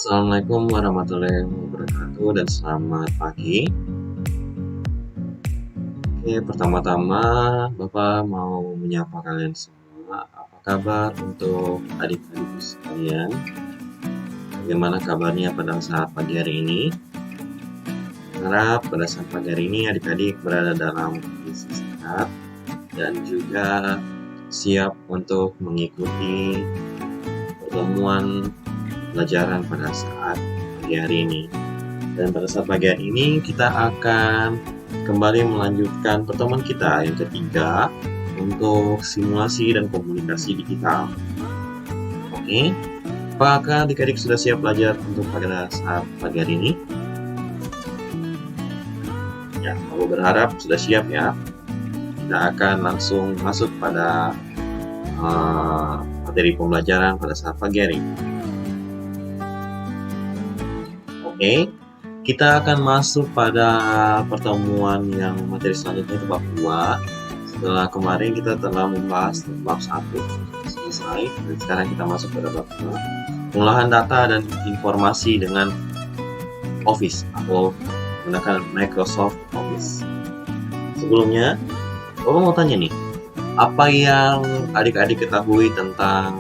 Assalamualaikum warahmatullahi wabarakatuh dan selamat pagi. Oke, pertama-tama Bapak mau menyapa kalian semua. Apa kabar untuk adik-adikku sekalian? Bagaimana kabarnya pada saat pagi hari ini? Harap pada saat pagi hari ini adik-adik berada dalam kondisi sehat dan juga siap untuk mengikuti pertemuan pelajaran pada saat pagi hari ini. Dan pada saat pagi hari ini kita akan kembali melanjutkan pertemuan kita yang ketiga untuk simulasi dan komunikasi digital. Oke, apakah adik-adik sudah siap belajar untuk pada saat pagi hari ini? Ya, aku berharap sudah siap ya. Kita akan langsung masuk pada materi pembelajaran pada saat pagi hari ini. Oke, kita akan masuk pada pertemuan yang materi selanjutnya itu bab 2. Setelah kemarin kita telah membahas bab 1 selesai, dan sekarang kita masuk pada bab 2. Pengolahan data dan informasi dengan Office atau menggunakan Microsoft Office. Sebelumnya, Bapak mau tanya nih, apa yang adik-adik ketahui tentang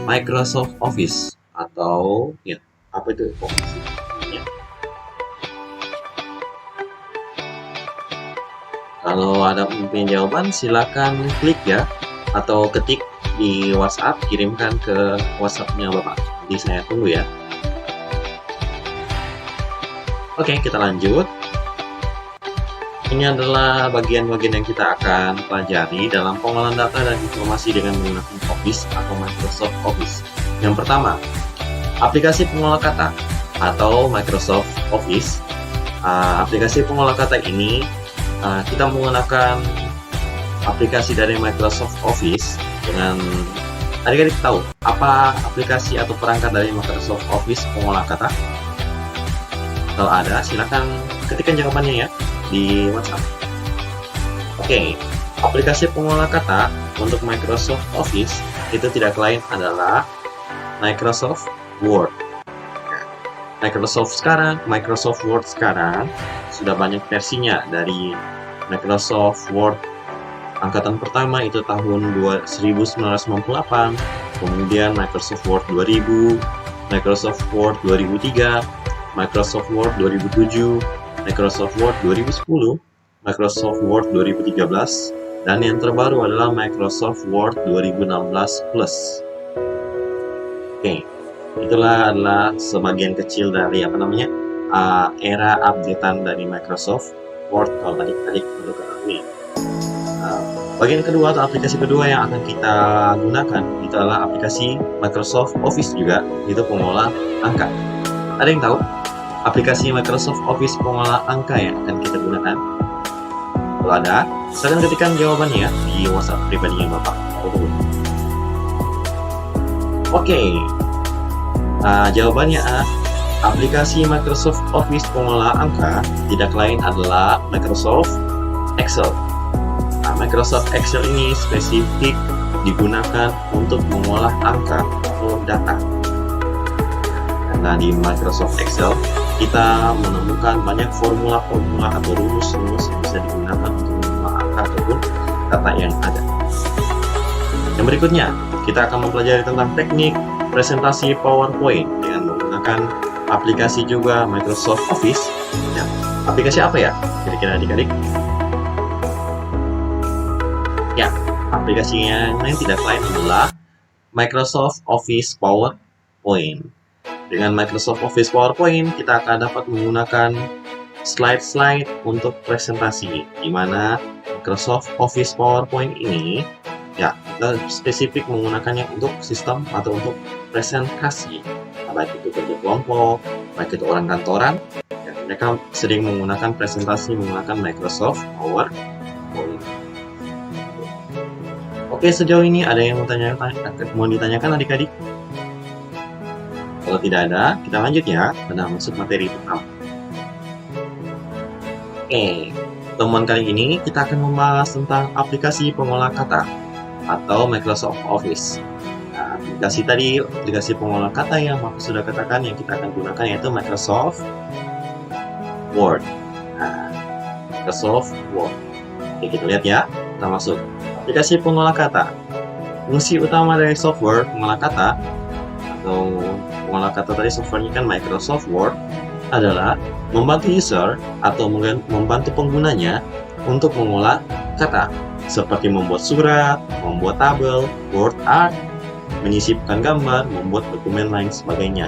Microsoft Office atau ya, apa itu Office? Kalau ada pemimpin jawaban, silakan klik ya, atau ketik di WhatsApp, kirimkan ke WhatsApp-nya Bapak. Jadi saya tunggu ya. Oke, kita lanjut. Ini adalah bagian-bagian yang kita akan pelajari dalam pengolahan data dan informasi dengan menggunakan Office atau Microsoft Office. Yang pertama, aplikasi pengolah kata atau Microsoft Office. Aplikasi pengolah kata ini kita menggunakan aplikasi dari Microsoft Office dengan adik-adik tahu apa aplikasi atau perangkat dari Microsoft Office pengolah kata? Kalau ada, silakan ketikkan jawabannya ya di WhatsApp. Oke, aplikasi pengolah kata untuk Microsoft Office itu tidak lain adalah Microsoft Word. Microsoft Word sekarang sudah banyak versinya, dari Microsoft Word angkatan pertama itu tahun 1998, kemudian Microsoft Word 2000, Microsoft Word 2003, Microsoft Word 2007, Microsoft Word 2010, Microsoft Word 2013, dan yang terbaru adalah Microsoft Word 2016 Plus. Oke. Itulah adalah sebagian kecil dari era updatean dari Microsoft Word kalau adik-adik perlu ketahui. Bagian kedua atau aplikasi kedua yang akan kita gunakan itu adalah aplikasi Microsoft Office juga, itu pengolah angka. Ada yang tahu aplikasi Microsoft Office pengolah angka yang akan kita gunakan? Kalau ada, silakan ketikkan jawabannya di WhatsApp pribadinya Bapak. Oke. Jawabannya A. Aplikasi Microsoft Office pengolah angka tidak lain adalah Microsoft Excel. Microsoft Excel ini spesifik digunakan untuk mengolah angka atau data. Karena di Microsoft Excel kita menemukan banyak formula-formula atau rumus-rumus yang bisa digunakan untuk mengolah angka ataupun data yang ada. Yang berikutnya, kita akan mempelajari tentang teknik presentasi PowerPoint dengan menggunakan aplikasi juga Microsoft Office. Ya, aplikasi apa ya kira-kira adik-adik? Ya, aplikasinya yang tidak lain adalah Microsoft Office PowerPoint. Dengan Microsoft Office PowerPoint, kita akan dapat menggunakan slide-slide untuk presentasi, di mana Microsoft Office PowerPoint ini ya, kita spesifik menggunakannya untuk sistem atau untuk presentasi, baik itu kerja kelompok, baik itu orang kantoran, ya, mereka sering menggunakan presentasi menggunakan Microsoft PowerPoint. Oke, sejauh ini ada yang mau ditanyakan adik-adik? Kalau tidak ada, kita lanjut ya, pada masuk materi pertama. Oke, pertemuan kali ini kita akan membahas tentang aplikasi pengolah kata atau Microsoft Office. Nah, aplikasi pengolah kata yang Bapak sudah katakan yang kita akan gunakan yaitu Microsoft Word. Nah, Microsoft Word. Oke, kita lihat ya. Kita masuk. Aplikasi pengolah kata. Fungsi utama dari software pengolah kata atau pengolah kata tadi softwarenya kan Microsoft Word adalah membantu user atau membantu penggunanya untuk mengolah kata seperti membuat surat, membuat tabel, word art, menyisipkan gambar, membuat dokumen lain sebagainya.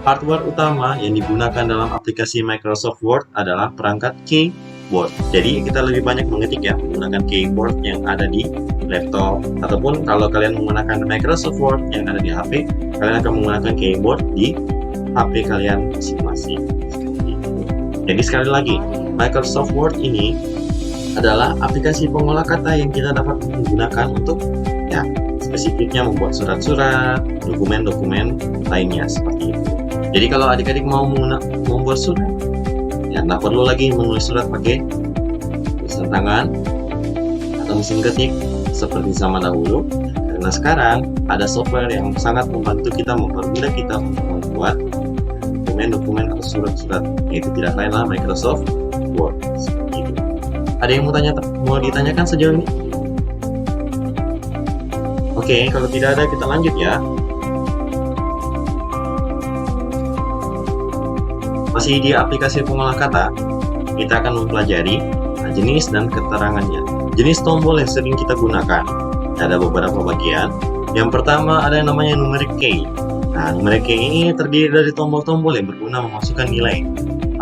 Hardware utama yang digunakan dalam aplikasi Microsoft Word adalah perangkat keyboard. Jadi kita lebih banyak mengetik ya menggunakan keyboard yang ada di laptop, ataupun kalau kalian menggunakan Microsoft Word yang ada di HP, kalian akan menggunakan keyboard di HP kalian masing-masing. Jadi sekali lagi, Microsoft Word ini adalah aplikasi pengolah kata yang kita dapat menggunakan untuk ya spesifiknya membuat surat-surat, dokumen-dokumen lainnya seperti itu. Jadi kalau adik-adik mau membuat surat, ya nggak perlu lagi menulis surat pakai tulisan tangan atau mesin ketik seperti zaman dahulu, karena sekarang ada software yang sangat membantu kita, mempermudah kita untuk membuat dokumen-dokumen atau surat-surat, yaitu tidak lain lah Microsoft Word. Seperti itu. Ada yang mau ditanyakan sejauh ini? Oke, kalau tidak ada kita lanjut ya. Masih di aplikasi pengolah kata, kita akan mempelajari jenis dan keterangannya. Jenis tombol yang sering kita gunakan ada beberapa bagian. Yang pertama ada yang namanya numeric key. Nah, numeric key ini terdiri dari tombol-tombol yang berguna memasukkan nilai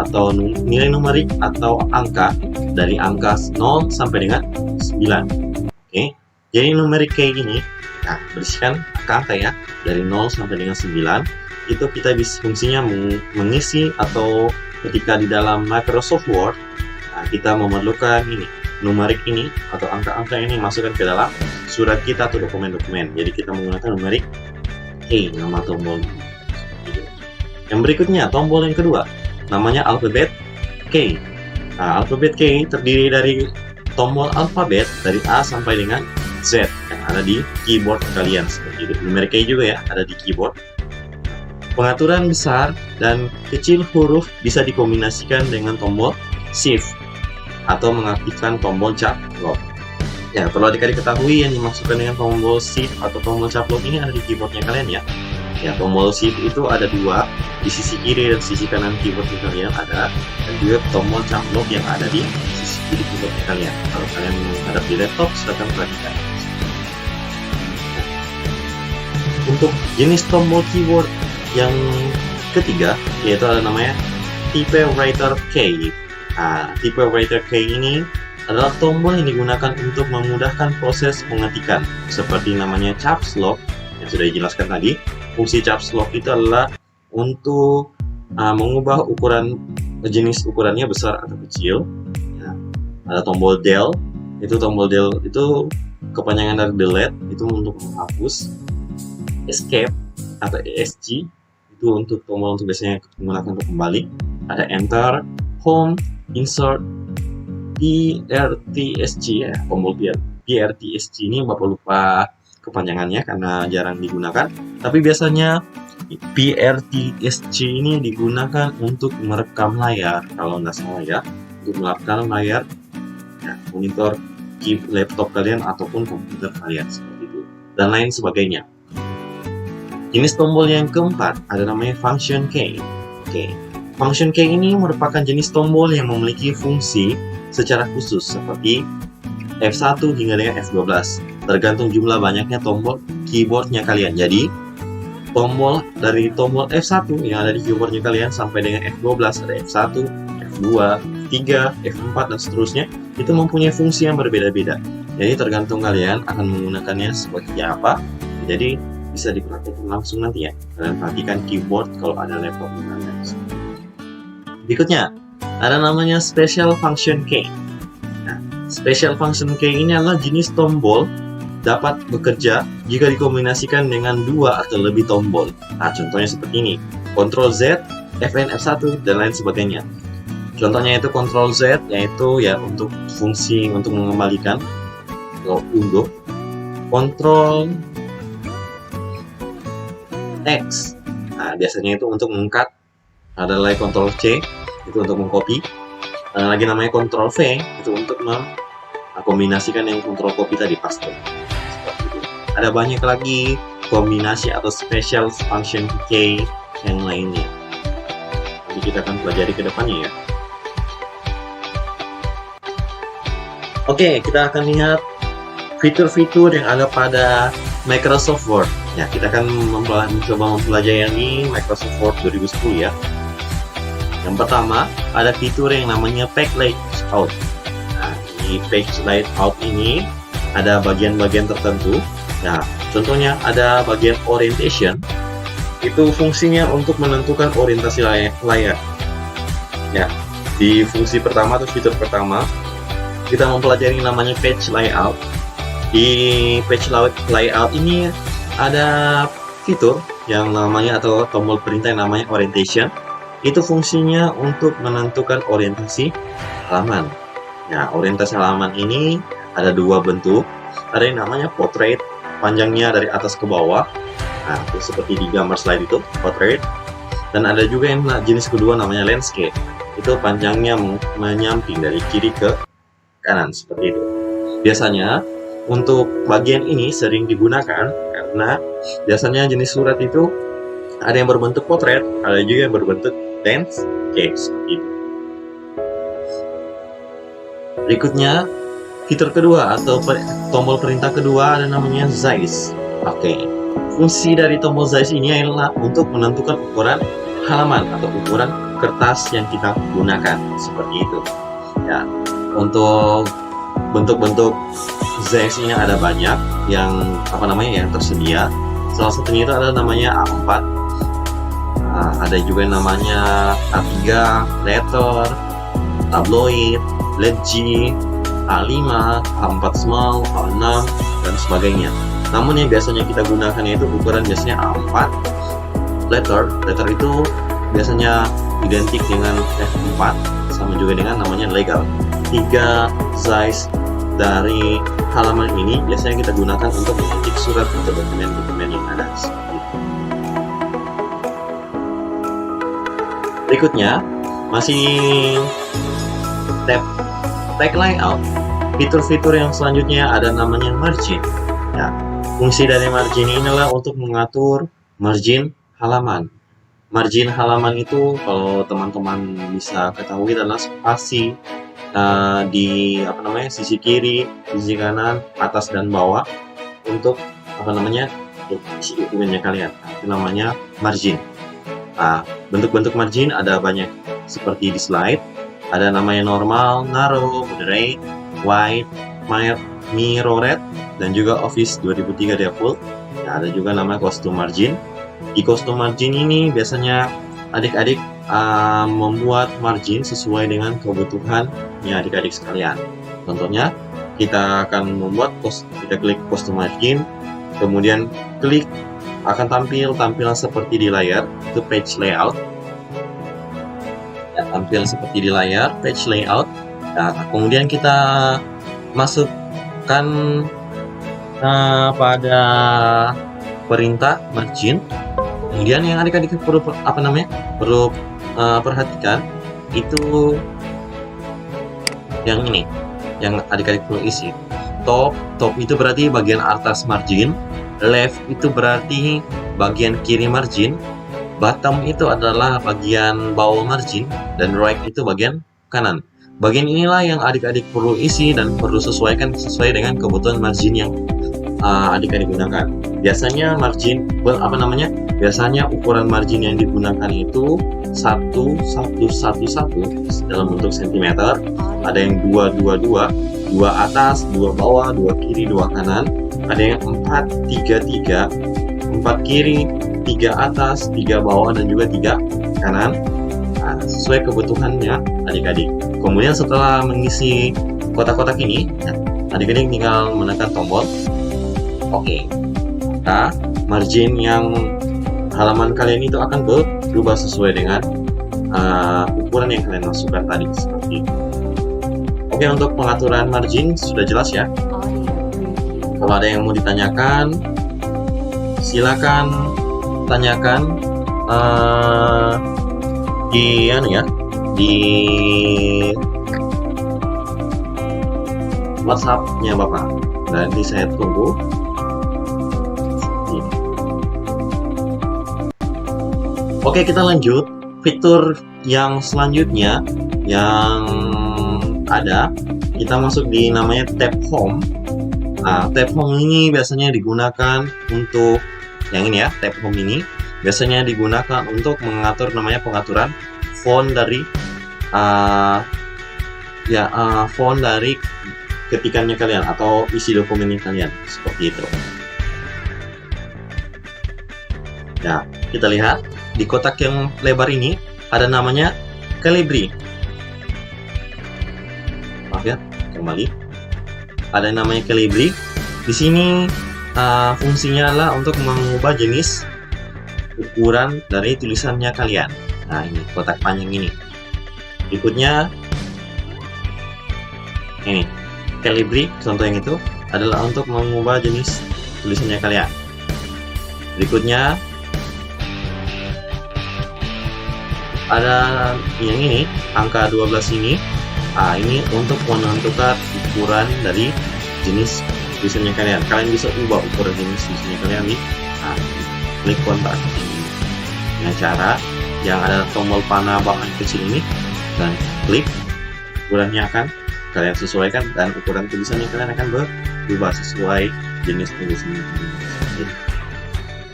atau nilai numerik atau angka dari angka 0 sampai dengan 9. Oke, jadi numeric key ini berisikan angka ya dari 0 sampai dengan 9. Itu kita bisa fungsinya mengisi atau ketika di dalam Microsoft Word kita memerlukan ini numerik ini atau angka-angka ini masukkan ke dalam surat kita atau dokumen-dokumen. Jadi kita menggunakan numerik key, nama tombol. Yang berikutnya tombol yang kedua namanya alphabet key. Nah, alphabet key terdiri dari tombol alfabet dari A sampai dengan Z yang ada di keyboard kalian seperti itu. Numerik key juga ya ada di keyboard. Pengaturan besar dan kecil huruf bisa dikombinasikan dengan tombol Shift atau mengaktifkan tombol cap lock. Ya, perlu adik-adik ketahui yang dimaksudkan dengan tombol Shift atau tombol cap lock ini ada di keyboardnya kalian ya. Ya, tombol Shift itu ada dua di sisi kiri dan sisi kanan keyboardnya kalian ada, dan juga tombol cap lock yang ada di sisi kiri keyboardnya kalian. Kalau kalian menghadap di laptop, silakan perhatikan. Untuk jenis tombol keyboard yang ketiga yaitu ada namanya typewriter key. Nah, typewriter key ini adalah tombol yang digunakan untuk memudahkan proses pengetikan seperti namanya caps lock yang sudah dijelaskan tadi. Fungsi caps lock itu adalah untuk mengubah jenis ukurannya besar atau kecil ya. Ada tombol del, tombol del itu kepanjangan dari delete, itu untuk menghapus. Escape atau ESC itu untuk tombol untuk biasanya menggunakan untuk kembali. Ada enter, home, insert, PRTSC ya, tombol PRTSC ini Bapak lupa kepanjangannya karena jarang digunakan, tapi biasanya PRTSC ini digunakan untuk merekam layar kalau nggak salah ya, untuk merekam layar ya, monitor laptop kalian ataupun komputer kalian seperti itu dan lain sebagainya. Jenis tombol yang keempat ada namanya function key. Function key ini merupakan jenis tombol yang memiliki fungsi secara khusus seperti F1 hingga dengan F12 tergantung jumlah banyaknya tombol keyboardnya kalian. Jadi dari tombol F1 yang ada di keyboardnya kalian sampai dengan F12 ada F1, F2, F3, F4 dan seterusnya, itu mempunyai fungsi yang berbeda-beda. Jadi tergantung kalian akan menggunakannya seperti apa. Jadi bisa diperhatikan langsung nanti ya. Kalian perhatikan keyboard kalau ada laptop di kalian. Berikutnya ada namanya special function key. Nah, special function key ini adalah jenis tombol dapat bekerja jika dikombinasikan dengan dua atau lebih tombol. Nah, contohnya seperti ini. Ctrl Z, Fn, F1 dan lain sebagainya. Contohnya itu Ctrl Z yaitu ya untuk fungsi untuk mengembalikan atau unduh. Ctrl X. Nah, biasanya itu untuk mengangkat. Ada lagi Ctrl C, itu untuk mengcopy. Ada lagi namanya Ctrl V, itu untuk mengkombinasikan yang Ctrl copy tadi, paste. Seperti itu. Ada banyak lagi kombinasi atau special function key yang lainnya. Nanti kita akan pelajari ke depannya ya. Oke, kita akan lihat fitur-fitur yang ada pada Microsoft Word. Ya, kita akan mencoba mempelajari Microsoft Word 2010 ya. Yang pertama, ada fitur yang namanya Page Layout. Nah, di Page Layout ini ada bagian-bagian tertentu. Nah, contohnya ada bagian Orientation. Itu fungsinya untuk menentukan orientasi layar. Ya, di fungsi pertama atau fitur pertama, kita mempelajari namanya Page Layout. Di Page Layout ini ada fitur yang namanya atau tombol perintah yang namanya Orientation. Itu fungsinya untuk menentukan orientasi halaman. Nah, orientasi halaman ini ada dua bentuk. Ada yang namanya Portrait, panjangnya dari atas ke bawah. Nah, itu seperti di gambar slide itu, Portrait. Dan ada juga yang jenis kedua namanya Landscape. Itu panjangnya menyamping dari kiri ke kanan, seperti itu. Biasanya, untuk bagian ini sering digunakan karena biasanya jenis surat itu ada yang berbentuk portrait, ada juga yang berbentuk landscape, seperti itu. Berikutnya, fitur kedua atau tombol perintah kedua ada namanya Zeiss. Oke, fungsi dari tombol Zeiss ini adalah untuk menentukan ukuran halaman atau ukuran kertas yang kita gunakan, seperti itu. Ya, untuk bentuk-bentuk Zeiss ini ada banyak yang yang tersedia. Salah satunya itu ada namanya A4. Ada juga yang namanya A3, letter, tabloid, leggy, A5, A4 small, A6, dan sebagainya. Namun yang biasanya kita gunakan itu ukuran biasanya A4. Letter itu biasanya identik dengan F4, sama juga dengan namanya legal. 3 size dari halaman ini biasanya kita gunakan untuk mengetik surat atau dokumen-dokumen yang ada. Berikutnya, masih tab layout. Fitur-fitur yang selanjutnya ada namanya margin. Ya, fungsi dari margin ini adalah untuk mengatur margin halaman. Margin halaman itu kalau teman-teman bisa ketahui adalah spasi di sisi kiri, sisi kanan, atas dan bawah untuk isi dokumennya kalian. Itu namanya margin. Bentuk-bentuk margin ada banyak seperti di slide. Ada namanya normal, narrow, moderate, wide, mirrored, dan juga Office 2003 default. Nah, ada juga namanya custom margin. Di custom margin ini biasanya adik-adik membuat margin sesuai dengan kebutuhannya adik-adik sekalian. Contohnya, kita akan kita klik custom margin, kemudian klik akan tampil tampilan seperti di layar, itu page layout. Ya, tampil seperti di layar, page layout. Nah, kemudian kita masukkan pada perintah margin. Kemudian yang adik-adik perlu perhatikan itu yang ini, yang adik-adik perlu isi. Top itu berarti bagian atas margin. Left itu berarti bagian kiri margin, bottom itu adalah bagian bawah margin, dan right itu bagian kanan. Bagian inilah yang adik-adik perlu isi dan perlu sesuaikan sesuai dengan kebutuhan margin yang adik-adik gunakan. Biasanya biasanya ukuran margin yang digunakan itu 1, 1, 1, 1 dalam bentuk sentimeter. Ada yang 2, 2, 2, 2 atas, 2 bawah, 2 kiri, 2 kanan. Ada yang 4, 3, 3, 4 kiri, 3 atas, 3 bawah, dan juga 3 kanan. Nah, sesuai kebutuhannya adik-adik. Kemudian setelah mengisi kotak-kotak ini, adik-adik tinggal menekan tombol OK. Maka margin yang halaman kalian itu akan berubah sesuai dengan ukuran yang kalian masukkan tadi, seperti itu. Oke, untuk pengaturan margin sudah jelas ya. Kalau ada yang mau ditanyakan, silakan tanyakan di di WhatsApp-nya Bapak. Nanti saya tunggu. Oke, kita lanjut. Fitur yang selanjutnya yang ada, kita masuk di namanya tab home. Nah, tab home ini biasanya digunakan untuk yang ini ya, tab home ini biasanya digunakan untuk mengatur namanya pengaturan font dari font dari ketikannya kalian atau isi dokumennya kalian, seperti itu. Ya, kita lihat di kotak yang lebar ini ada namanya Calibri. Maaf ya, kembali. Ada yang namanya Calibri. Di sini fungsinya adalah untuk mengubah jenis ukuran dari tulisannya kalian. Nah, ini kotak panjang ini. Berikutnya ini Calibri, contoh yang itu adalah untuk mengubah jenis tulisannya kalian. Berikutnya ada yang ini, angka 12 ini. Ini untuk menentukan ukuran dari jenis tulisannya kalian. Kalian bisa ubah ukuran jenis tulisannya kalian nih. Klik kontak dengan cara yang ada tombol panah bahan kecil ini, dan klik, ukurannya akan kalian sesuaikan dan ukuran tulisannya kalian akan berubah sesuai jenis tulisannya.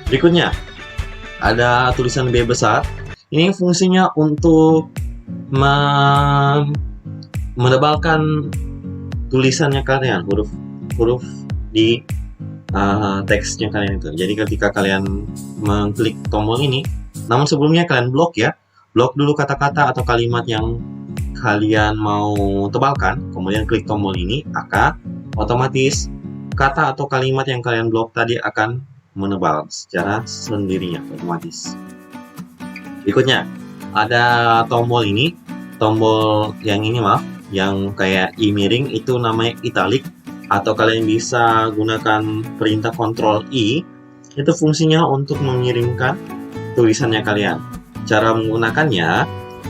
Berikutnya ada tulisan B besar. Ini fungsinya untuk menebalkan tulisannya kalian, huruf di teksnya kalian itu. Jadi ketika kalian mengklik tombol ini, namun sebelumnya kalian blok dulu kata-kata atau kalimat yang kalian mau tebalkan, kemudian klik tombol ini, maka otomatis kata atau kalimat yang kalian blok tadi akan menebal secara sendirinya, otomatis. Berikutnya ada tombol ini, tombol yang ini yang kayak I miring, itu namanya italic, atau kalian bisa gunakan perintah Ctrl I. Itu fungsinya untuk mengirimkan tulisannya kalian. Cara menggunakannya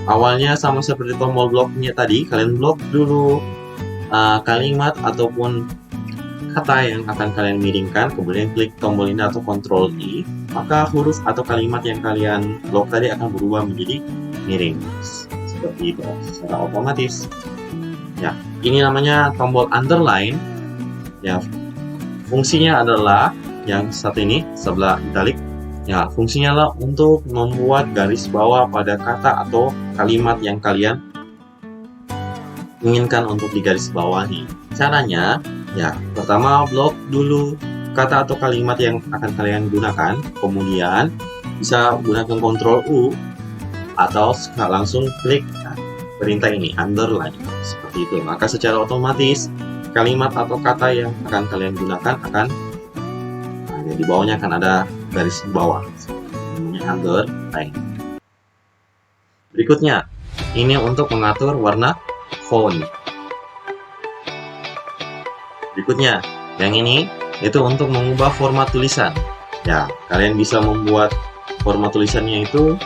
awalnya sama seperti tombol bloknya tadi, kalian blok dulu kalimat ataupun kata yang akan kalian miringkan, kemudian klik tombol ini atau Ctrl I, maka huruf atau kalimat yang kalian blok tadi akan berubah menjadi miring, seperti itu secara otomatis. Ya, ini namanya tombol underline. Ya, fungsinya adalah yang satu ini sebelah italic. Ya, fungsinya adalah untuk membuat garis bawah pada kata atau kalimat yang kalian inginkan untuk digaris bawahi. Caranya, ya, pertama blok dulu kata atau kalimat yang akan kalian gunakan, kemudian bisa gunakan Ctrl U atau langsung klik perintah ini, underline, seperti itu. Maka secara otomatis kalimat atau kata yang akan kalian gunakan akan di bawahnya akan ada garis bawah, namanya underline. Berikutnya, ini untuk mengatur warna font. Berikutnya, yang ini itu untuk mengubah format tulisan. Ya, kalian bisa membuat format tulisannya itu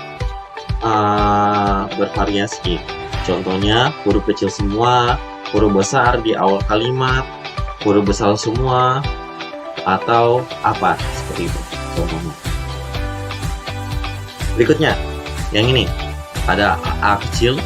bervariasi. Contohnya huruf kecil semua, huruf besar di awal kalimat, huruf besar semua, atau apa seperti itu contohnya. Berikutnya, yang ini ada A kecil.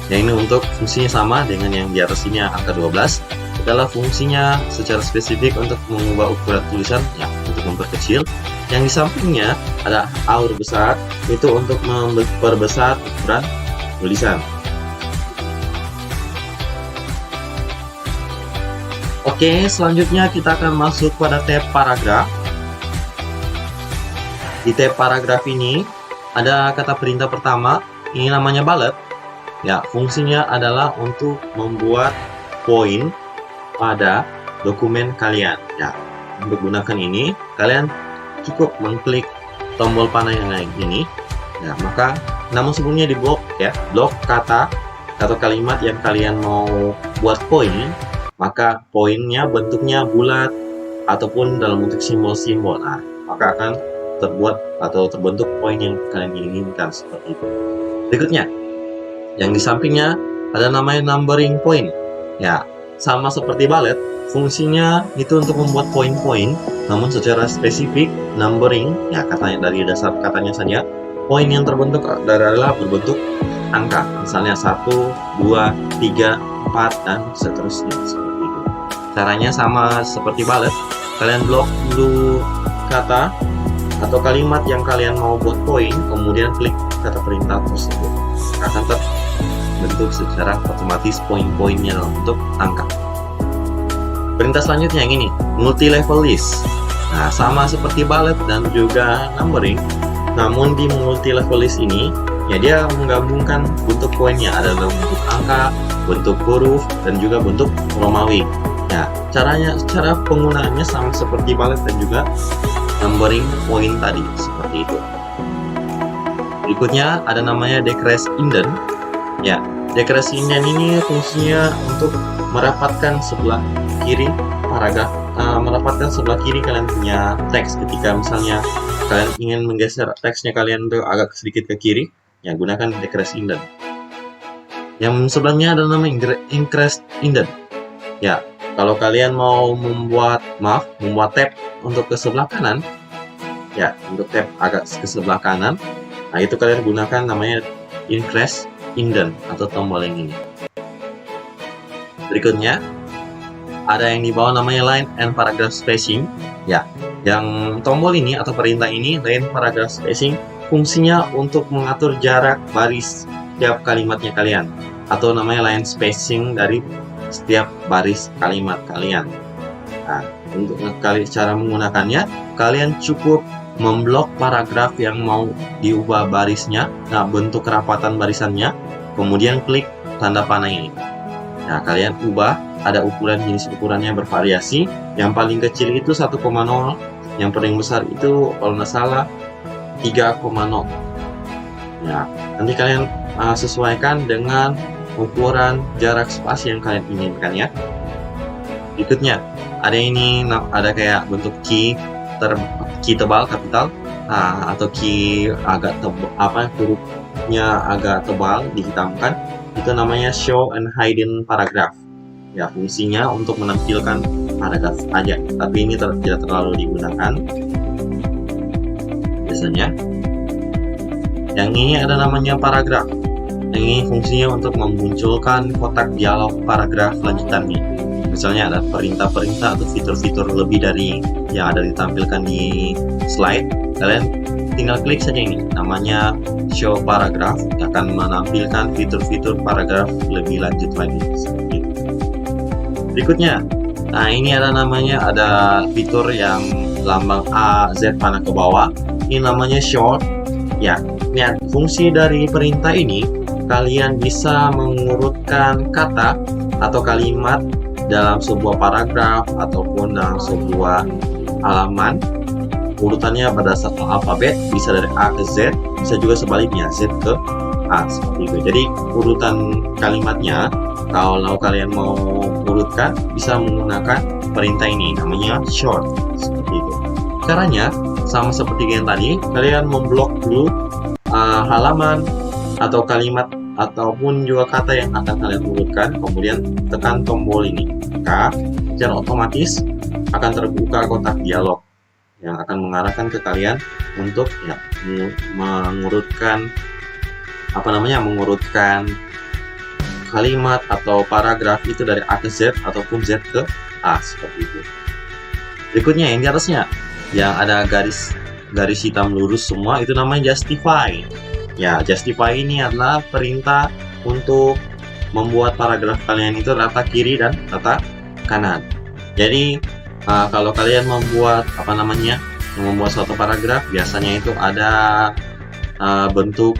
Yang ini untuk fungsinya sama dengan yang di atas ini, angka 12. Adalah fungsinya secara spesifik untuk mengubah ukuran tulisan, ya, untuk memperkecil. Yang di sampingnya ada A huruf besar, itu untuk memperbesar ukuran tulisan. Oke, selanjutnya kita akan masuk pada tab paragraf. Di tab paragraf ini ada kata perintah pertama, ini namanya bullet. Ya, fungsinya adalah untuk membuat poin pada dokumen kalian. Ya, untuk gunakan ini, kalian cukup mengklik tombol panah yang lain ini. Ya, maka namun sebelumnya di blok ya, blok kata atau kalimat yang kalian mau buat poin, maka poinnya bentuknya bulat ataupun dalam bentuk simbol-simbol. Nah, maka akan terbuat atau terbentuk poin yang kalian inginkan seperti itu. Berikutnya, yang di sampingnya ada namanya numbering point. Ya, sama seperti balet, fungsinya itu untuk membuat poin-poin, namun secara spesifik numbering, ya katanya dari dasar katanya saja, poin yang terbentuk adalah berbentuk angka, misalnya 1, 2, 3, 4, dan seterusnya seperti itu. Caranya sama seperti balet, kalian blok dulu kata atau kalimat yang kalian mau buat poin, kemudian klik kata perintah tersebut. Akan terbentuk secara otomatis poin-poinnya dalam bentuk angka. Perintah selanjutnya yang ini, multi-level list. Nah, sama seperti balet dan juga numbering, namun di multi-level list ini, ya dia menggabungkan bentuk poinnya, ada dalam bentuk angka, bentuk huruf, dan juga bentuk Romawi. Ya, cara penggunaannya sama seperti balet dan juga numbering point tadi, seperti itu. Berikutnya ada namanya decrease indent. Ya, decrease indent ini fungsinya untuk merapatkan sebelah kiri paragraf, merapatkan sebelah kiri kalian punya teks. Ketika misalnya kalian ingin menggeser teksnya kalian untuk agak sedikit ke kiri, ya gunakan decrease indent. Yang sebelumnya ada nama increase indent. Ya, kalau kalian mau membuat tab untuk ke sebelah kanan, ya untuk tab agak ke sebelah kanan, nah itu kalian gunakan namanya increase indent atau tombol yang ini. Berikutnya ada yang di bawah namanya line and paragraph spacing. Ya, yang tombol ini atau perintah ini, line paragraph spacing, fungsinya untuk mengatur jarak baris setiap kalimatnya kalian, atau namanya line spacing dari setiap baris kalimat kalian. Nah, untuk cara menggunakannya, kalian cukup memblok paragraf yang mau diubah barisnya, nah bentuk kerapatan barisannya, kemudian klik tanda panah ini. Nah, kalian ubah, ada ukuran, jenis ukurannya bervariasi. Yang paling kecil itu 1,0, yang paling besar itu kalau nggak salah 3,0. Nah, nanti kalian sesuaikan dengan ukuran jarak spasi yang kalian inginkan ya. Berikutnya, ada ini, ada kayak bentuk key tebal kapital, atau key agak tebal, hurufnya agak tebal dihitamkan. Itu namanya show and hidden paragraph. Ya, fungsinya untuk menampilkan paragraf aja, tapi ini tidak terlalu digunakan biasanya. Yang ini ada namanya paragraf. Yang ini fungsinya untuk memunculkan kotak dialog paragraf lanjutannya. Misalnya ada perintah-perintah atau fitur-fitur lebih dari yang ada ditampilkan di slide, kalian tinggal klik saja ini, namanya show paragraph, akan menampilkan fitur-fitur paragraf lebih lanjut lagi seperti itu. Berikutnya, nah ini ada namanya, ada fitur yang lambang A, Z panah ke bawah, ini namanya short. Ya, lihat fungsi dari perintah ini, kalian bisa mengurutkan kata atau kalimat dalam sebuah paragraf ataupun dalam sebuah halaman. Urutannya berdasarkan alfabet, bisa dari A ke Z, bisa juga sebaliknya Z ke A seperti itu. Jadi urutan kalimatnya, kalau kalian mau urutkan, bisa menggunakan perintah ini, namanya short seperti itu. Caranya sama seperti yang tadi, kalian memblok dulu halaman atau kalimat ataupun juga kata yang akan kalian urutkan, kemudian tekan tombol ini, maka secara otomatis akan terbuka kotak dialog yang akan mengarahkan ke kalian untuk ya mengurutkan kalimat atau paragraf itu dari A ke Z ataupun Z ke A seperti itu. Berikutnya yang di atasnya yang ada garis hitam lurus semua, itu namanya justify. Ya, justify ini adalah perintah untuk membuat paragraf kalian itu rata kiri dan rata kanan. Jadi kalau kalian membuat membuat suatu paragraf, biasanya itu ada bentuk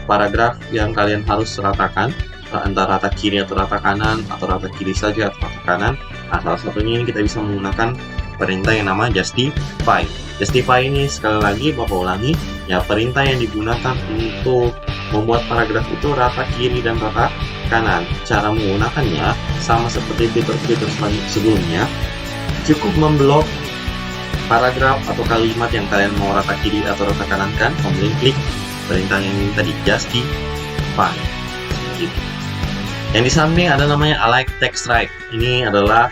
paragraf yang kalian harus ratakan, antara rata kiri atau rata kanan, atau rata kiri saja atau rata kanan. Nah, salah satunya ini kita bisa menggunakan perintah yang namanya justify. Justify ini sekali lagi Bapak ulangi, ya perintah yang digunakan untuk membuat paragraf itu rata kiri dan rata kanan. Cara menggunakannya sama seperti fitur-fitur sebelumnya, cukup memblok paragraf atau kalimat yang kalian mau rata kiri atau rata kanankan, kemudian klik perintah yang ini tadi, justify. Seperti itu. Yang di samping ada namanya align text right. Ini adalah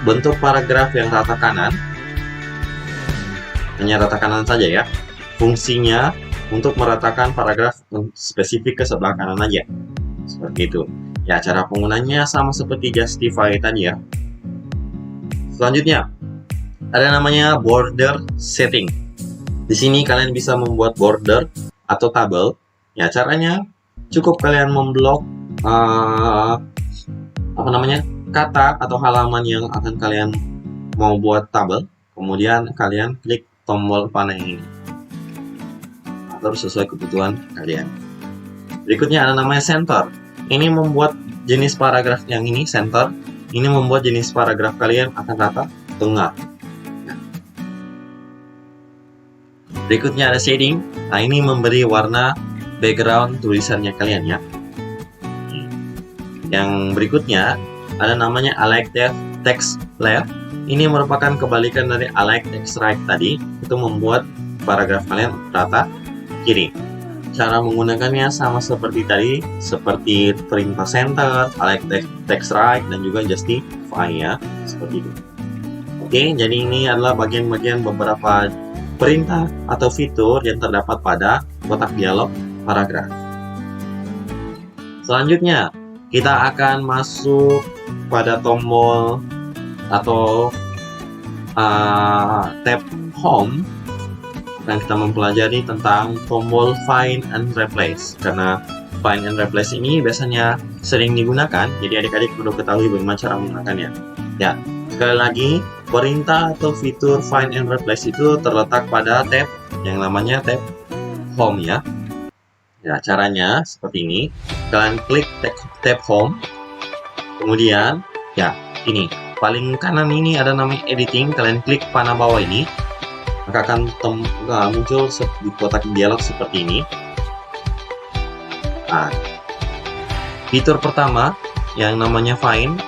bentuk paragraf yang rata kanan. Hanya rata kanan saja ya. Fungsinya untuk meratakan paragraf spesifik ke sebelah kanan aja. Seperti itu. Ya, cara penggunanya sama seperti justify tadi ya. Selanjutnya, ada namanya border setting. Di sini kalian bisa membuat border atau tabel. Ya, caranya cukup kalian memblok kata atau halaman yang akan kalian mau buat tabel. Kemudian kalian klik tombol panah ini. Atur sesuai kebutuhan kalian. Berikutnya ada namanya center. Ini membuat jenis paragraf yang ini center. Ini membuat jenis paragraf kalian akan rata tengah. Berikutnya ada shading. Nah, ini memberi warna background tulisannya kalian ya. Yang berikutnya ada namanya align text left. Ini merupakan kebalikan dari align text right tadi. Itu membuat paragraf kalian rata kiri. Cara menggunakannya sama seperti tadi, seperti perintah center, align text right, dan juga justify ya, seperti itu. Oke, jadi ini adalah bagian-bagian beberapa perintah atau fitur yang terdapat pada kotak dialog paragraf. Selanjutnya, kita akan masuk pada tombol atau tab home. Dan kita mempelajari tentang tombol find and replace. Karena find and replace ini biasanya sering digunakan, jadi adik-adik perlu ketahui bagaimana cara menggunakannya. Ya, sekali lagi, perintah atau fitur find and replace itu terletak pada tab yang namanya tab home ya. Ya, caranya seperti ini. Kalian klik tab home. Kemudian, ya, ini paling kanan ini ada namanya editing. Kalian klik panah bawah ini. Maka akan muncul di kotak dialog seperti ini. Nah, fitur pertama yang namanya find,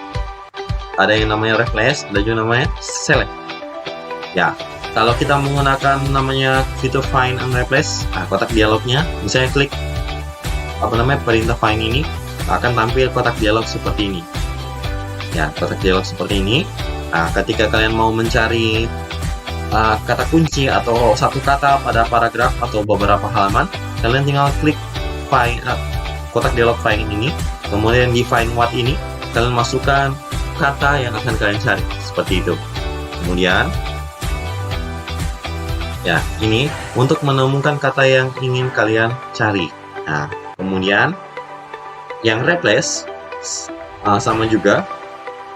ada yang namanya replace, ada juga namanya select. Ya, kalau kita menggunakan namanya fitur find and replace, nah, kotak dialognya, misalnya klik perintah find ini, akan tampil kotak dialog seperti ini. Ya, kotak dialog seperti ini. Nah, ketika kalian mau mencari kata kunci atau satu kata pada paragraf atau beberapa halaman, kalian tinggal klik find kotak dialog find ini, kemudian di find what ini kalian masukkan kata yang akan kalian cari seperti itu. Kemudian ya, ini untuk menemukan kata yang ingin kalian cari. Nah, kemudian yang replace sama juga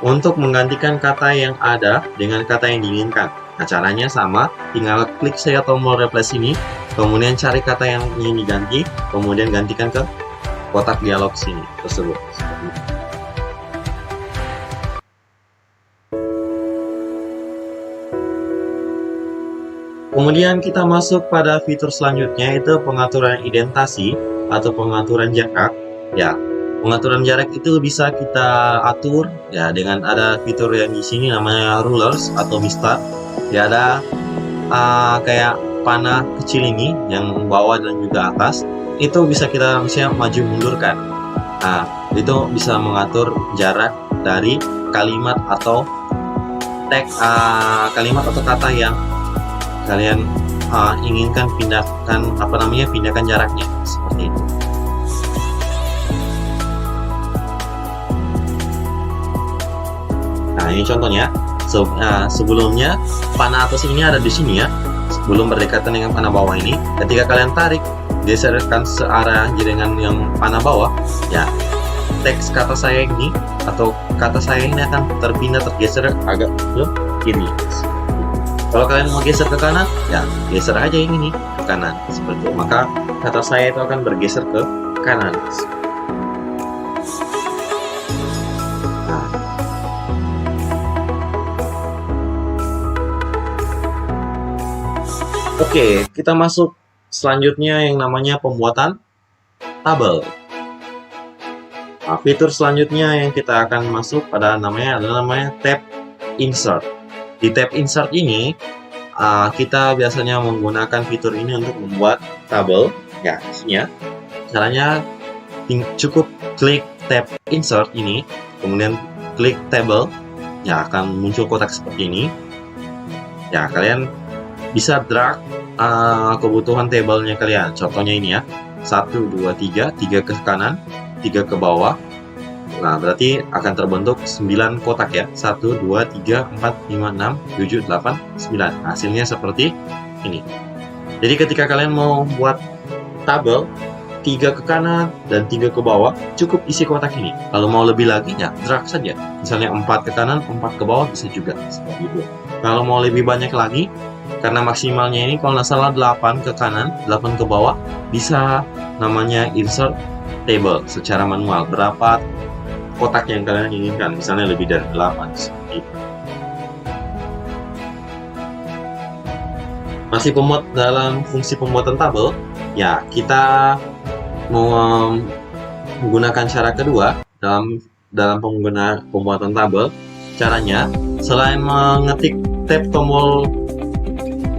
untuk menggantikan kata yang ada dengan kata yang diinginkan. Nah, caranya sama, tinggal klik saja tombol replace ini, kemudian cari kata yang ingin diganti, kemudian gantikan ke kotak dialog sini tersebut. Kemudian kita masuk pada fitur selanjutnya, itu pengaturan indentasi atau pengaturan jarak. Ya, pengaturan jarak itu bisa kita atur ya dengan ada fitur yang di sini namanya rulers atau mistar. Ya, ada kayak panah kecil ini yang bawah dan juga atas. Itu bisa kita misalnya maju mundurkan. Nah, itu bisa mengatur jarak dari kalimat atau teks kalimat atau kata yang kalian inginkan pindahkan jaraknya seperti itu. Nah, ini contohnya. Sebelumnya panah atas ini ada di sini ya, sebelum berdekatan dengan panah bawah ini. Ketika kalian tarik, geserkan searah dengan yang panah bawah, ya teks kata saya ini atau kata saya ini akan tergeser agak ke kiri. Kalau kalian mau geser ke kanan, ya geser aja yang ini ke kanan seperti itu. Maka kata saya itu akan bergeser ke kanan. Oke, kita masuk selanjutnya yang namanya pembuatan tabel. Nah, fitur selanjutnya yang kita akan masuk pada adalah namanya tab insert. Di tab insert ini, kita biasanya menggunakan fitur ini untuk membuat tabel. Ya, isinya. Caranya cukup klik tab insert ini, kemudian klik table. Ya, akan muncul kotak seperti ini. Ya, kalian bisa drag kebutuhan tabelnya kalian. Contohnya ini ya, 1, 2, 3, 3 ke kanan, 3 ke bawah. Nah, berarti akan terbentuk 9 kotak ya. 1, 2, 3, 4, 5, 6, 7, 8, 9. Hasilnya seperti ini. Jadi ketika kalian mau buat tabel 3 ke kanan dan 3 ke bawah, cukup isi kotak ini. Kalau mau lebih lagi ya drag saja. Misalnya 4 ke kanan, 4 ke bawah bisa juga seperti itu. Kalau mau lebih banyak lagi, karena maksimalnya ini kalau nggak salah 8 ke kanan, 8 ke bawah, bisa namanya insert table secara manual. Berapa kotak yang kalian inginkan, misalnya lebih dari 8 seperti itu. Masih dalam fungsi pembuatan tabel, ya kita mau menggunakan cara kedua dalam pembuatan tabel. Caranya, selain mengetik tab tombol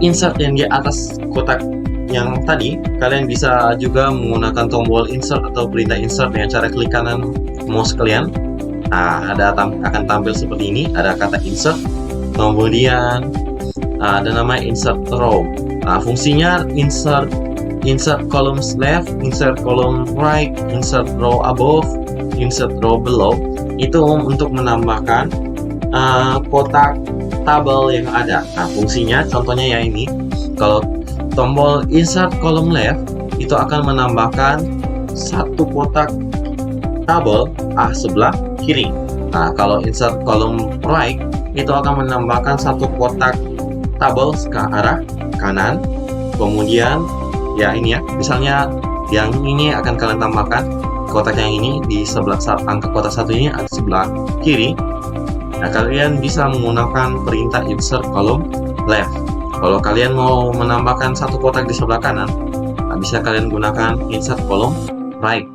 insert yang di atas kotak yang tadi, kalian bisa juga menggunakan tombol insert atau perintah insert dengan cara klik kanan mouse kalian. Nah, akan tampil seperti ini, ada kata insert, kemudian ada nama insert row. Nah, fungsinya insert columns left, insert column right, insert row above, insert row below. Itu untuk menambahkan kotak tabel yang ada. Nah, fungsinya contohnya ya ini. Kalau tombol insert column left itu akan menambahkan satu kotak tabel sebelah kiri. Nah, kalau insert column right itu akan menambahkan satu kotak tabel ke arah kanan. Kemudian ya ini ya, misalnya yang ini akan kalian tambahkan kotak yang ini di sebelah angka kotak satu ini ada sebelah kiri. Nah, kalian bisa menggunakan perintah insert column left. Kalau kalian mau menambahkan satu kotak di sebelah kanan, bisa kalian gunakan insert column right.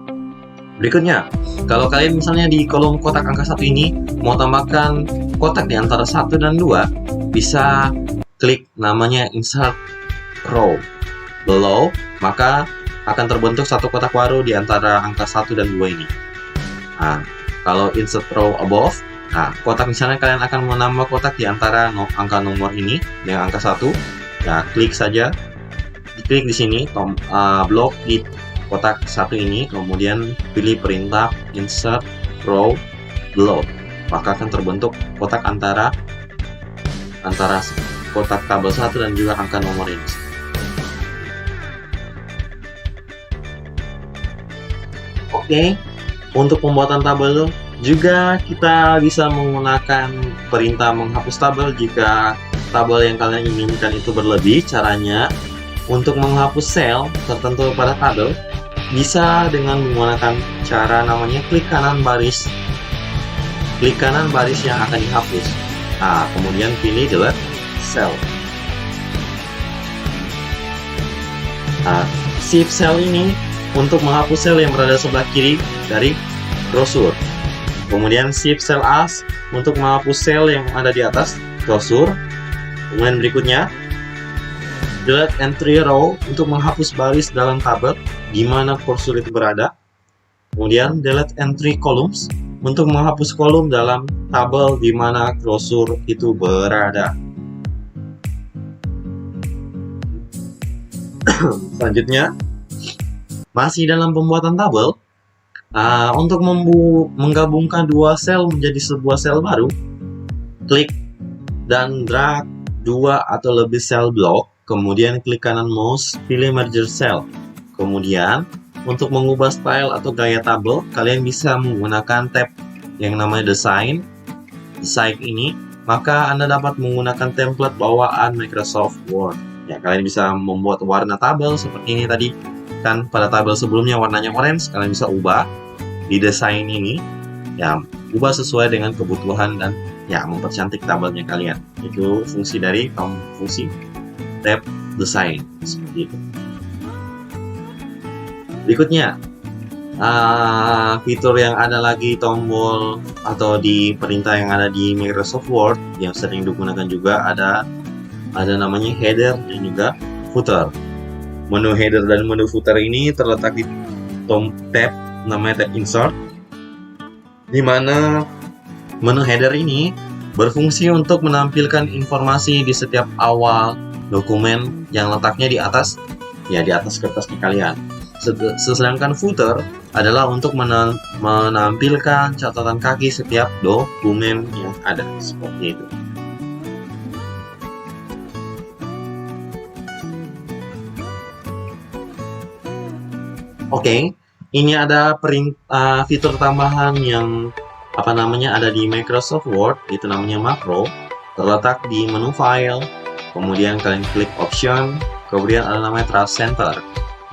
Berikutnya, kalau kalian misalnya di kolom kotak angka 1 ini mau tambahkan kotak di antara 1 dan 2, bisa klik namanya insert row below, maka akan terbentuk satu kotak baru di antara angka 1 dan 2 ini. Nah, kalau insert row above, nah, kotak misalnya kalian akan menambah kotak di antara angka nomor ini dengan angka 1. Nah, klik saja, diklik di sini, blok di kotak 1 ini, kemudian pilih perintah insert row below. Maka akan terbentuk kotak antara kotak tabel 1 dan juga angka nomor ini. Oke, untuk pembuatan tabel juga kita bisa menggunakan perintah menghapus tabel jika tabel yang kalian inginkan itu berlebih. Caranya, untuk menghapus sel tertentu pada tabel bisa dengan menggunakan cara namanya klik kanan baris yang akan dihapus. Nah, kemudian pilih delete cell. Nah, shift cell ini untuk menghapus sel yang berada sebelah kiri dari brosur. Kemudian shift cell as untuk menghapus sel yang ada di atas brosur. Kemudian berikutnya delete entry row untuk menghapus baris dalam tabel di mana kursor itu berada. Kemudian delete entry columns untuk menghapus kolom dalam tabel di mana kursor itu berada. Selanjutnya, masih dalam pembuatan tabel, untuk menggabungkan dua sel menjadi sebuah sel baru, klik dan drag dua atau lebih sel blok, kemudian klik kanan mouse, pilih merge cell. Kemudian, untuk mengubah style atau gaya tabel, kalian bisa menggunakan tab yang namanya design ini, maka Anda dapat menggunakan template bawaan Microsoft Word. Ya, kalian bisa membuat warna tabel seperti ini tadi. Kan pada tabel sebelumnya warnanya orange, kalian bisa ubah di desain ini. Ya, ubah sesuai dengan kebutuhan dan ya mempercantik tabelnya kalian. Itu fungsi dari fungsi tab design seperti itu. Berikutnya, fitur yang ada lagi tombol atau di perintah yang ada di Microsoft Word yang sering digunakan juga ada namanya header dan juga footer. Menu header dan menu footer ini terletak di tab namanya tab insert, di mana menu header ini berfungsi untuk menampilkan informasi di setiap awal dokumen yang letaknya di atas kertas kalian. Sedangkan footer adalah untuk menampilkan catatan kaki setiap dokumen yang ada, seperti itu. Oke, ini ada fitur tambahan yang ada di Microsoft Word, itu namanya makro, terletak di menu file, kemudian kalian klik option, kemudian ada namanya Task Center.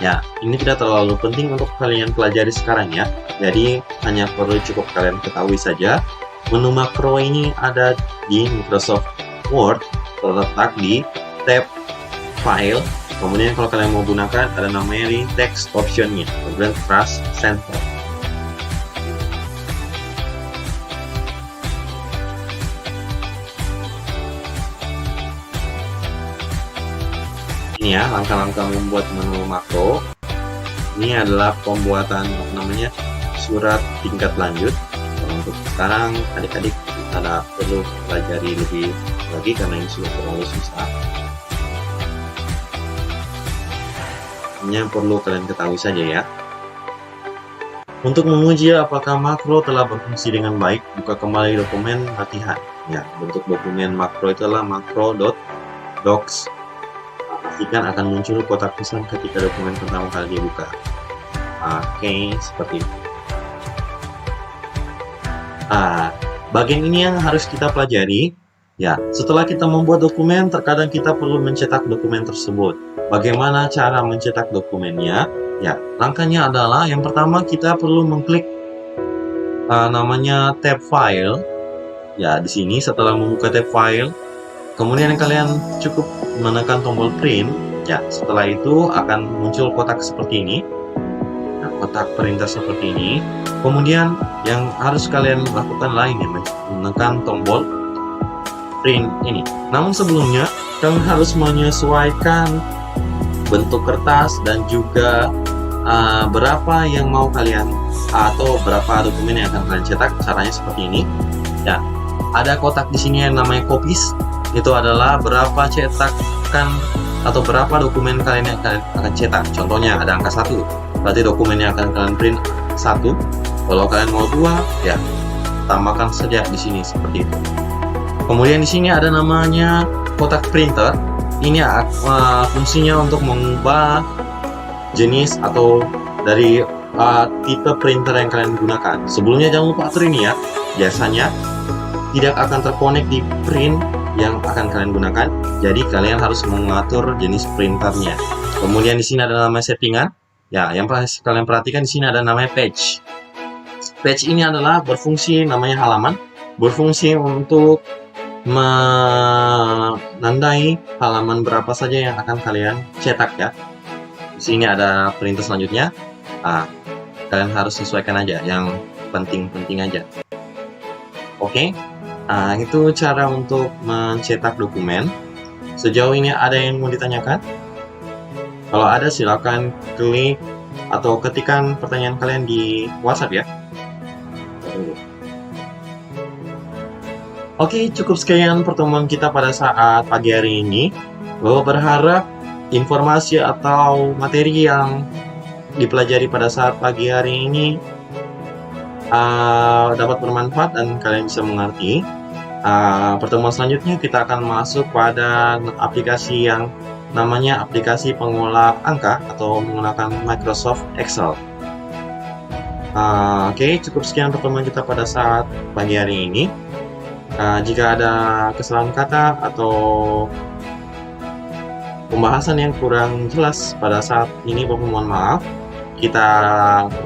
Ya, ini tidak terlalu penting untuk kalian pelajari sekarang ya. Jadi hanya perlu cukup kalian ketahui saja. Menu makro ini ada di Microsoft Word, terletak di tab File. Kemudian kalau kalian mau gunakan ada namanya di text optionnya, kemudian Task Center. Ini ya langkah-langkah membuat menu makro. Ini adalah pembuatan surat tingkat lanjut. Untuk sekarang adik-adik kita perlu pelajari lebih lagi karena ini sudah terlalu susah. Ini yang perlu kalian ketahui saja ya. Untuk menguji apakah makro telah berfungsi dengan baik, buka kembali dokumen latihan. Ya, bentuk dokumen makro itu adalah makro.docs. Pastikan akan muncul kotak pesan ketika dokumen pertama kali dibuka. Oke, seperti itu. Bagian ini yang harus kita pelajari. Ya, setelah kita membuat dokumen, terkadang kita perlu mencetak dokumen tersebut. Bagaimana cara mencetak dokumennya? Ya, langkahnya adalah yang pertama kita perlu mengklik namanya tab file. Ya, di sini setelah membuka tab file, kemudian kalian cukup menekan tombol print. Ya, setelah itu akan muncul kotak seperti ini. Nah, kotak perintah seperti ini. Kemudian yang harus kalian lakukan lainnya menekan tombol print ini. Namun sebelumnya kalian harus menyesuaikan bentuk kertas dan juga berapa yang mau kalian atau berapa dokumen yang akan kalian cetak. Caranya seperti ini. Ya, ada kotak di sini yang namanya copies. Itu adalah berapa cetakan atau berapa dokumen kalian yang akan cetak. Contohnya ada angka 1, berarti dokumen yang akan kalian print 1. Kalau kalian mau 2, ya tambahkan saja di sini seperti itu. Kemudian di sini ada namanya kotak printer. Ini fungsinya untuk mengubah jenis atau dari tipe printer yang kalian gunakan. Sebelumnya jangan lupa atur ini ya. Biasanya tidak akan terkonek di print yang akan kalian gunakan, jadi kalian harus mengatur jenis printernya. Kemudian di sini ada namanya settingan. Ya, yang kalian perhatikan di sini ada namanya page. Page ini adalah berfungsi namanya halaman, berfungsi untuk menandai halaman berapa saja yang akan kalian cetak ya. Di sini ada perintah selanjutnya. Kalian harus sesuaikan aja yang penting-penting aja. Oke. Itu cara untuk mencetak dokumen. Sejauh ini ada yang mau ditanyakan? Kalau ada silakan klik atau ketikkan pertanyaan kalian di WhatsApp ya. Oke, cukup sekian pertemuan kita pada saat pagi hari ini. Gue berharap informasi atau materi yang dipelajari pada saat pagi hari ini dapat bermanfaat dan kalian bisa mengerti. Pertemuan selanjutnya kita akan masuk pada aplikasi yang namanya aplikasi pengolah angka atau menggunakan Microsoft Excel. Oke, cukup sekian pertemuan kita pada saat pagi hari ini. Jika ada kesalahan kata atau pembahasan yang kurang jelas pada saat ini, mohon maaf. Kita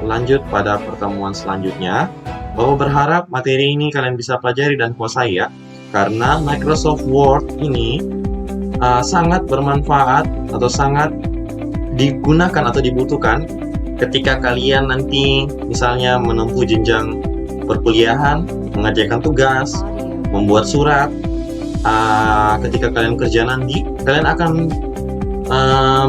lanjut pada pertemuan selanjutnya. Bahwa berharap materi ini kalian bisa pelajari dan kuasai ya, karena Microsoft Word ini sangat bermanfaat atau sangat digunakan atau dibutuhkan ketika kalian nanti misalnya menempuh jenjang perkuliahan, mengerjakan tugas, membuat surat, ketika kalian kerja nanti, kalian akan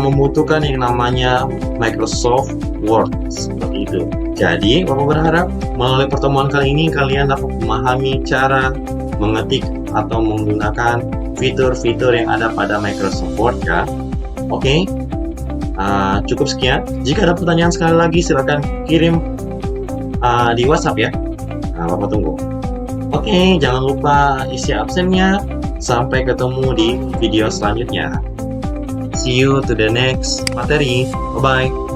membutuhkan yang namanya Microsoft Word, seperti itu. Jadi, Bapak berharap melalui pertemuan kali ini kalian dapat memahami cara mengetik atau menggunakan fitur-fitur yang ada pada Microsoft Word ya. Oke, cukup sekian. Jika ada pertanyaan sekali lagi silakan kirim di WhatsApp ya. Bapak tunggu. Oke, jangan lupa isi absennya. Sampai ketemu di video selanjutnya. See you to the next materi. Bye-bye.